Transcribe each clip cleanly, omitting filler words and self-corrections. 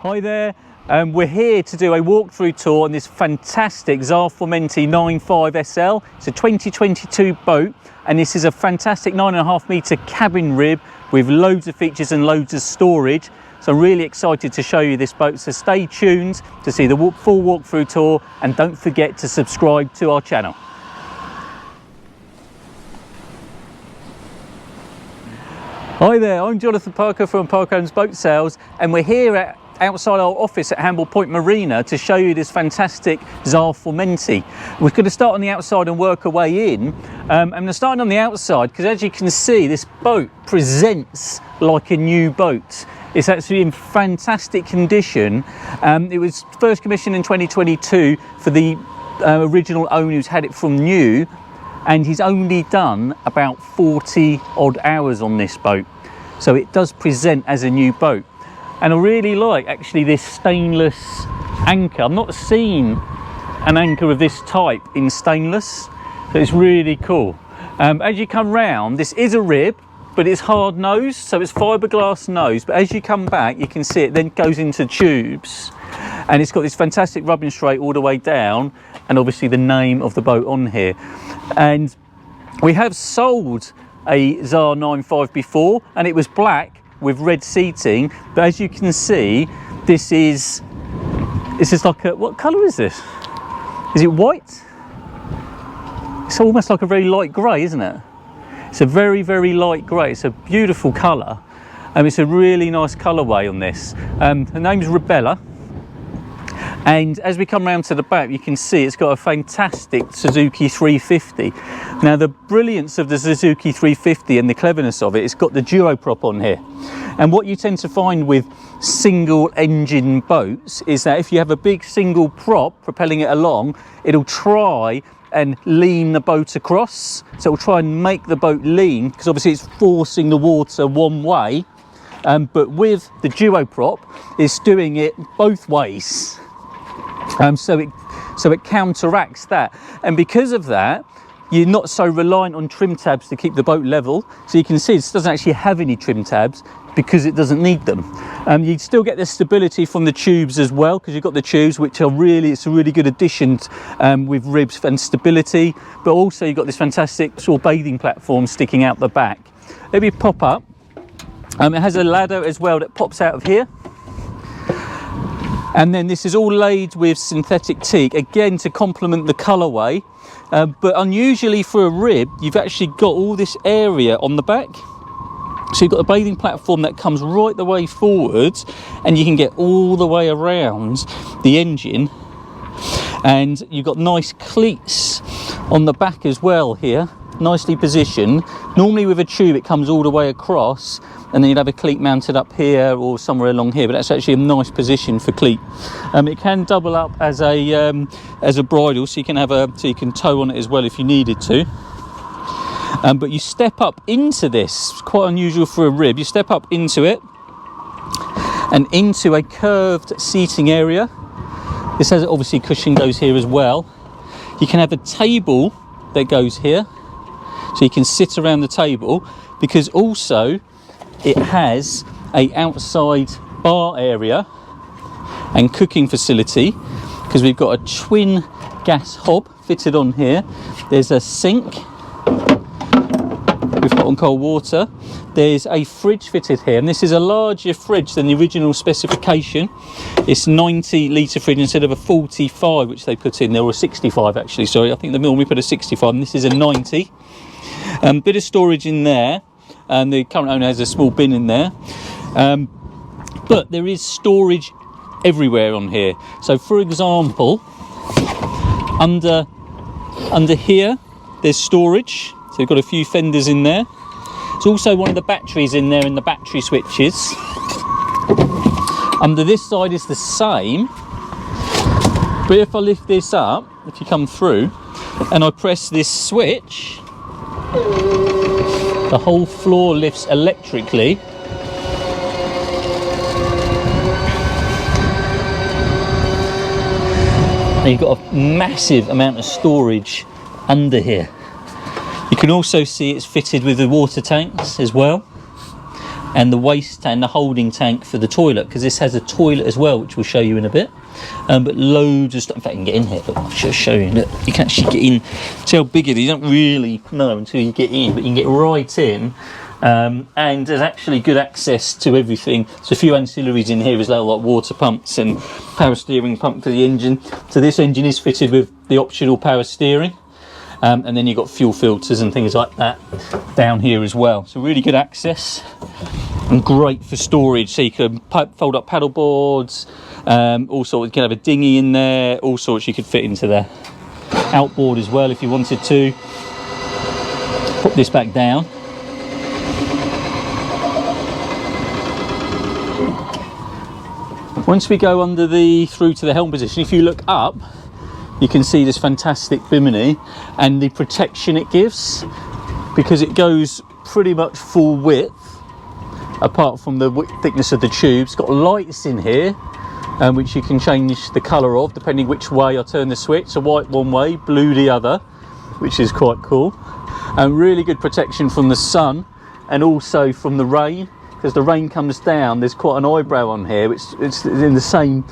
Hi there, we're here to do a walkthrough tour on this fantastic Zar Formenti 9.5 SL. It's a 2022 boat, and this is a fantastic 9.5 metre cabin rib with loads of features and loads of storage. So I'm really excited to show you this boat, so stay tuned to see the full walkthrough tour, and don't forget to subscribe to our channel. Hi there, I'm Jonathan Parker from Parker Owns Boat Sales, and we're here outside our office at Hamble Point Marina to show you this fantastic Zar Formenti. We're going to start on the outside and work our way in. And we're starting on the outside because, as you can see, this boat presents like a new boat. It's actually in fantastic condition. It was first commissioned in 2022 for the original owner who's had it from new, and he's only done about 40 odd hours on this boat. So it does present as a new boat. And I really like actually this stainless anchor. I've not seen an anchor of this type in stainless, so it's really cool. As you come round, this is a rib, but it's hard nose, so it's fiberglass nose. But as you come back, you can see it then goes into tubes, and it's got this fantastic rubbing straight all the way down, and obviously the name of the boat on here. And we have sold a Zar 9.5 before, and it was black with red seating, but as you can see, this is like a, what colour is this? Is it white? It's almost like a very light grey, isn't it? It's a very, very light grey. It's a beautiful colour, and it's a really nice colourway on this. The name's Rebella, and as we come round to the back, you can see it's got a fantastic Suzuki 350. Now, the brilliance of the Suzuki 350 and the cleverness of it, it's got the duo prop on here. And what you tend to find with single engine boats is that if you have a big single prop propelling it along, it'll try and lean the boat across. So it'll try and make the boat lean, because obviously it's forcing the water one way. But with the duo prop, it's doing it both ways. So it counteracts that, and because of that, you're not so reliant on trim tabs to keep the boat level. So you can see this doesn't actually have any trim tabs because it doesn't need them. You still get the stability from the tubes as well, because you've got the tubes, which are it's a really good addition with ribs and stability. But also you've got this fantastic sort of bathing platform sticking out the back. Let me pop up. It has a ladder as well that pops out of here. And then this is all laid with synthetic teak, again to complement the colourway. But unusually for a rib, you've actually got all this area on the back. So you've got a bathing platform that comes right the way forwards, and you can get all the way around the engine. And you've got nice cleats on the back as well here, nicely positioned. Normally with a tube it comes all the way across, and then you'd have a cleat mounted up here or somewhere along here, but that's actually a nice position for cleat. It can double up as a bridle, so you can tow on it as well if you needed to. But you step up into this, it's quite unusual for a rib. You step up into it and into a curved seating area. This has obviously cushion goes here as well. You can have a table that goes here, so you can sit around the table, because also it has a outside bar area and cooking facility, because we've got a twin gas hob fitted on here. There's a sink with hot and cold water. There's a fridge fitted here, and this is a larger fridge than the original specification. It's 90 litre fridge instead of a 45 which they put in there, or a 65 actually, sorry. I think they normally put a 65, and this is a 90. Bit of storage in there, and the current owner has a small bin in there. But there is storage everywhere on here. So for example, under here there's storage, so we've got a few fenders in there. There's also one of the batteries in there, and the battery switches. Under this side is the same, but if I lift this up, if you come through and I press this switch, the whole floor lifts electrically. And you've got a massive amount of storage under here. You can also see it's fitted with the water tanks as well. and the waste and the holding tank for the toilet, because this has a toilet as well, which we'll show you in a bit. But loads of stuff. In fact, you can get in here. Look, I'll just show you. Look, you can actually get in. See how big it is? You don't really know until you get in, but you can get right in. And there's actually good access to everything. There's a few ancillaries in here as well, like water pumps and power steering pump for the engine. So this engine is fitted with the optional power steering. And then you've got fuel filters and things like that down here as well. So really good access and great for storage. So you can fold up paddle boards, all sorts. You can have a dinghy in there, all sorts you could fit into there. Outboard as well if you wanted to. Put this back down. Once we go through to the helm position, if you look up, you can see this fantastic bimini and the protection it gives, because it goes pretty much full width apart from the thickness of the tube. It's got lights in here which you can change the colour of depending which way I turn the switch. So white one way, blue the other, which is quite cool. And really good protection from the sun and also from the rain. As the rain comes down, there's quite an eyebrow on here, which it's in the same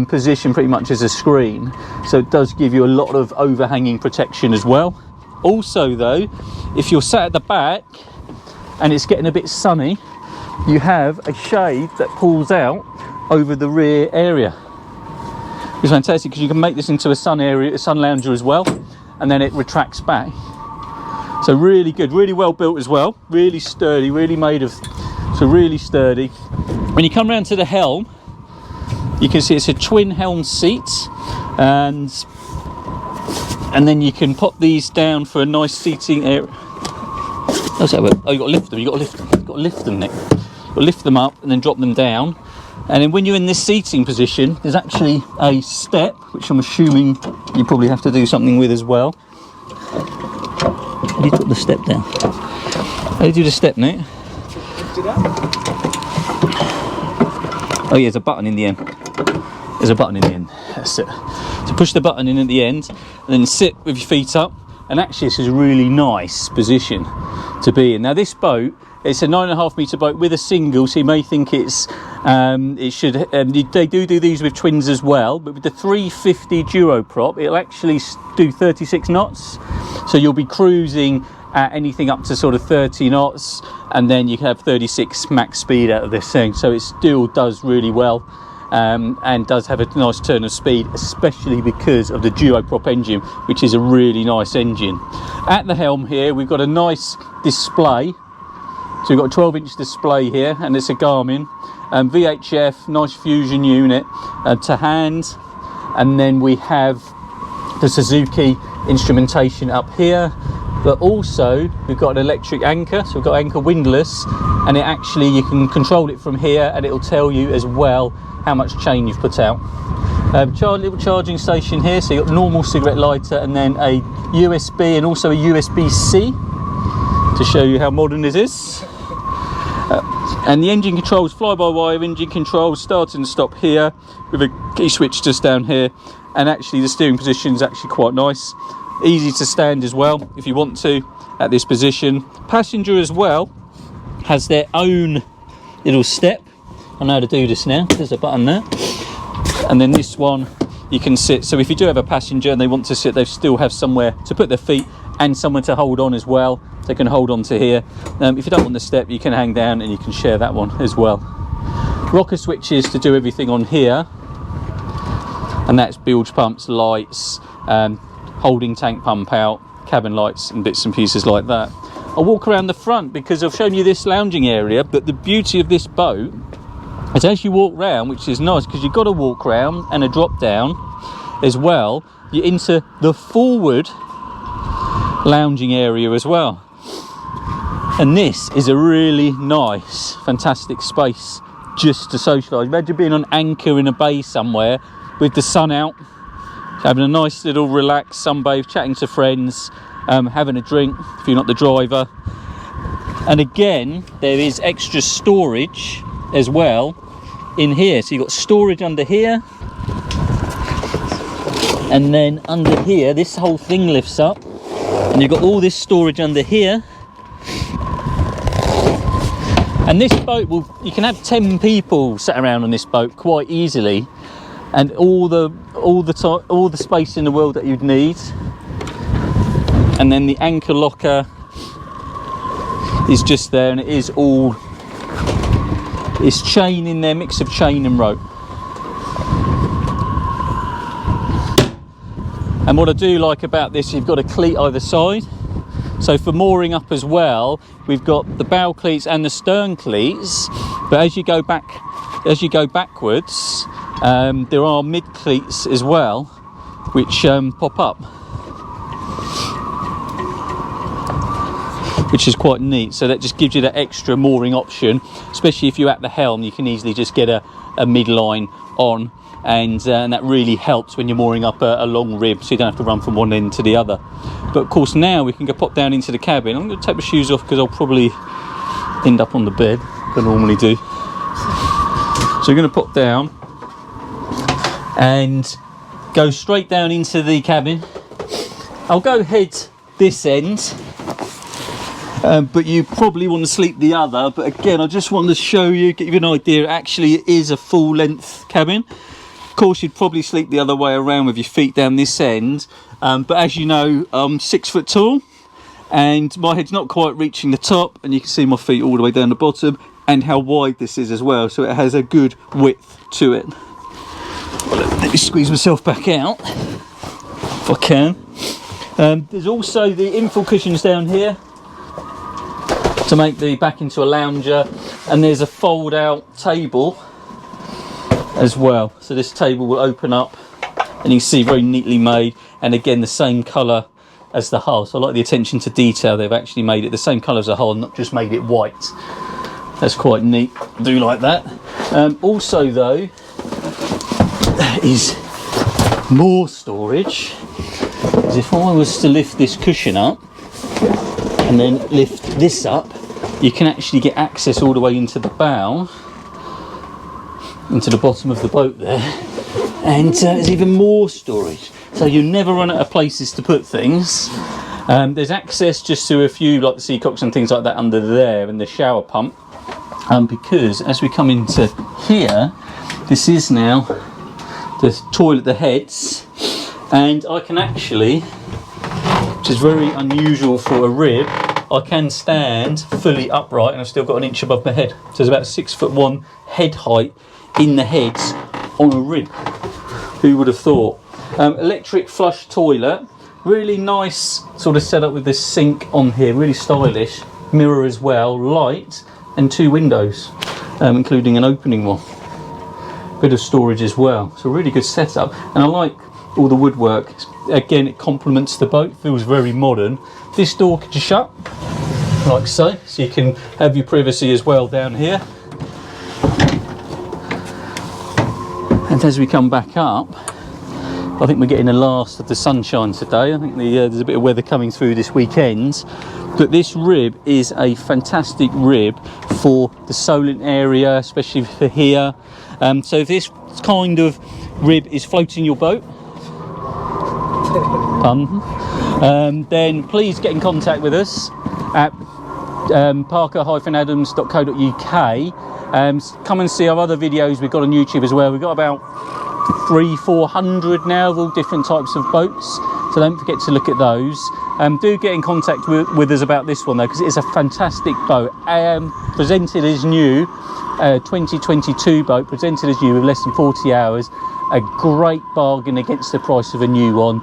position pretty much as a screen, so it does give you a lot of overhanging protection as well. Also though, if you're sat at the back and it's getting a bit sunny, you have a shade that pulls out over the rear area. It's fantastic because you can make this into a sun lounger as well, and then it retracts back. So really good, really well built as well, really sturdy, really made of, so really sturdy. When you come around to the helm, you can see it's a twin helm seat, and then you can pop these down for a nice seating area. Oh, you got to lift them. You got to lift them. You've got to lift them, Nick. You've got to lift them up and then drop them down. And then when you're in this seating position, there's actually a step, which I'm assuming you probably have to do something with as well. How do you put the step down? How do you do the step, Nick? Lift it up. Oh yeah, there's a button in the end. There's a button in the end. That's it. So push the button in at the end and then sit with your feet up. And actually this is a really nice position to be in. Now this boat, it's a 9.5 metre boat with a single, so you may think it's they do these with twins as well, but with the 350 duo prop it'll actually do 36 knots, so you'll be cruising at anything up to sort of 30 knots, and then you can have 36 max speed out of this thing. So it still does really well, and does have a nice turn of speed, especially because of the duo prop engine, which is a really nice engine. At the helm here we've got a nice display. So we've got a 12-inch display here, and it's a Garmin VHF, nice fusion unit to hand. And then we have the Suzuki instrumentation up here, but also we've got an electric anchor. So we've got anchor windlass, and it actually, you can control it from here, and it'll tell you as well how much chain you've put out. Little charging station here, so you've got normal cigarette lighter, and then a USB and also a USB-C to show you how modern it is. And the engine controls, fly-by-wire engine controls, start and stop here with a key switch just down here. And actually the steering position is actually quite nice, easy to stand as well if you want to at this position. Passenger as well has their own little step. I know how to do this now, there's a button there. And then this one you can sit, so if you do have a passenger and they want to sit, they still have somewhere to put their feet and someone to hold on as well. They can hold on to here. If you don't want the step, you can hang down and you can share that one as well. Rocker switches to do everything on here, and that's bilge pumps, lights, holding tank pump out, cabin lights and bits and pieces like that. I'll walk around the front because I've shown you this lounging area, but the beauty of this boat is as you walk round, which is nice because you've got a walk round and a drop down as well, you're into the forward lounging area as well. And this is a really nice, fantastic space just to socialise. Imagine being on anchor in a bay somewhere with the sun out, having a nice little relaxed sunbathe, chatting to friends, having a drink if you're not the driver. And again, there is extra storage as well in here. So you've got storage under here, and then under here, this whole thing lifts up, and you've got all this storage under here. And this boat you can have 10 people sat around on this boat quite easily, and all the space in the world that you'd need. And then the anchor locker is just there, and it's chain in there, mix of chain and rope. And what I do like about this, you've got a cleat either side. So for mooring up as well, we've got the bow cleats and the stern cleats. But as you go backwards, there are mid cleats as well, which pop up, which is quite neat. So that just gives you that extra mooring option, especially if you're at the helm. You can easily just get a midline on, and that really helps when you're mooring up a long rib, so you don't have to run from one end to the other. But of course now we can go pop down into the cabin. I'm going to take my shoes off because I'll probably end up on the bed, like I normally do. So we're going to pop down and go straight down into the cabin. I'll go head this end, but you probably want to sleep the other. But again, I just want to show you, give you an idea. Actually, it is a full length cabin. Of course, you'd probably sleep the other way around with your feet down this end. But as you know, I'm 6 foot tall, and my head's not quite reaching the top, and you can see my feet all the way down the bottom, and how wide this is as well. So it has a good width to it. Well, let me squeeze myself back out if I can. There's also the infill cushions down here to make the back into a lounger, and there's a fold out table as well. So this table will open up, and you can see very neatly made, and again the same colour as the hull. So I like the attention to detail. They've actually made it the same colour as the hull, not just made it white. That's quite neat. I do like that. Also though, is more storage. Because if I was to lift this cushion up and then lift this up, you can actually get access all the way into the bow, into the bottom of the boat there, and there's even more storage. So you never run out of places to put things. There's access just to a few, like the seacocks and things like that under there, and the shower pump. Because as we come into here, this is now the toilet, the heads, and I can actually, which is very unusual for a rib, I can stand fully upright, and I've still got an inch above my head. So there's about 6'1" head height in the heads on a rib. Who would have thought? Electric flush toilet, really nice sort of setup with this sink on here, really stylish. Mirror as well, light, and 2 windows, including an opening one. Bit of storage as well, so really good setup. And I like all the woodwork. Again, it complements the boat, feels very modern. This door can shut, like so you can have your privacy as well down here. And as we come back up, I think we're getting the last of the sunshine today. I think there's a bit of weather coming through this weekend. But this rib is a fantastic rib for the Solent area, especially for here. So if this kind of rib is floating your boat, then please get in contact with us at parker-adams.co.uk. Come and see our other videos we've got on YouTube as well. We've got about 300-400 now of all different types of boats, so don't forget to look at those. Do get in contact with us about this one though, because it is a fantastic boat. Presented as new, 2022 boat, presented as new with less than 40 hours. A great bargain against the price of a new one.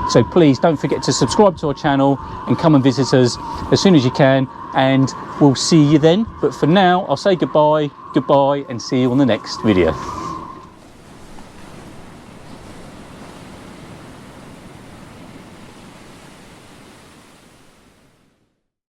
So please don't forget to subscribe to our channel and come and visit us as soon as you can, and we'll see you then. But for now, I'll say goodbye, and see you on the next video.